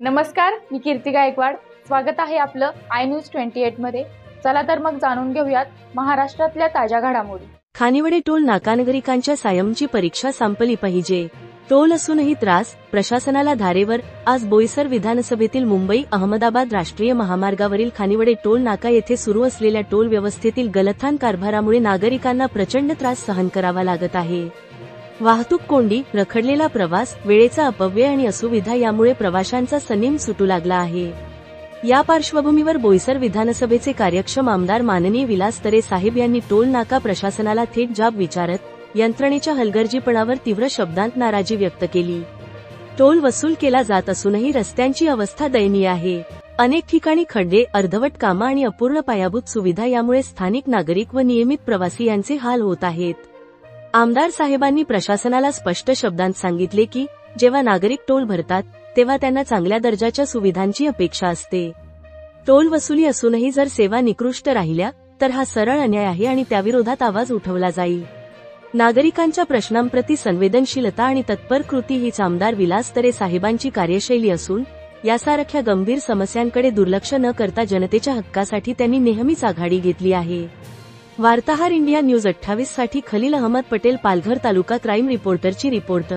नमस्कार, मी कीर्ती गायकवाड. स्वागत आहे आपलं आय न्यूज 28 मध्ये. चला तर मग जाणून घेऊयात महाराष्ट्रातल्या ताज्या घडामोडी. खानिवडे टोल नाकानागरिकांच्या सायमची परीक्षा संपली पाहिजे. टोल असूनही त्रास, प्रशासनाला धारेवर. आज बोईसर विधानसभेतील मुंबई अहमदाबाद राष्ट्रीय महामार्गावरील खानिवडे टोल नाका येथे सुरू असलेल्या टोल व्यवस्थेतील गलथान कारभारामुळे नागरिकांना प्रचंड त्रास सहन करावा लागत आहे. वाहतूक कोंडी, रखडलेला प्रवास, वेळेचा अपव्यय आणि असुविधा यामुळे प्रवाशांचा सनीम सुटू लागला आहे. या पार्श्वभूमीवर बोईसर विधानसभेचे कार्यक्षम आमदार माननीय विलास तरे साहेब यांनी टोल नाका प्रशासनाला थेट जाब विचारत यंत्रणेच्या हलगर्जीपणावर तीव्र शब्दांत नाराजी व्यक्त केली. टोल वसूल केला जात असूनही रस्त्यांची अवस्था दयनीय आहे. अनेक ठिकाणी खड्डे, अर्धवट कामं आणि अपूर्ण पायाभूत सुविधा यामुळे स्थानिक नागरिक व नियमित प्रवासी यांचे हाल होत आहेत. आमदार साहेबांनी प्रशासनाला स्पष्ट शब्दांत सांगितले की जेव्हा नागरिक टोल भरतात तेव्हा त्यांना चांगल्या दर्जाच्या सुविधांची अपेक्षा असते. टोल वसुली असूनही जर सेवा निकृष्ट राहिल्या तर हा सरळ अन्याय आहे आणि त्याविरोधात आवाज उठवला जाईल. नागरिकांच्या प्रश्नांप्रती संवेदनशीलता आणि तत्पर कृती हीच आमदार विलास तरे साहेबांची कार्यशैली असून यासारख्या गंभीर समस्यांकडे दुर्लक्ष न करता जनतेच्या हक्कासाठी त्यांनी नेहमीच आघाडी घेतली आहे. वार्ताहर इंडिया न्यूज 28 साठी खलील अहमद पटेल, पालघर तालुका क्राईम रिपोर्टरची रिपोर्ट.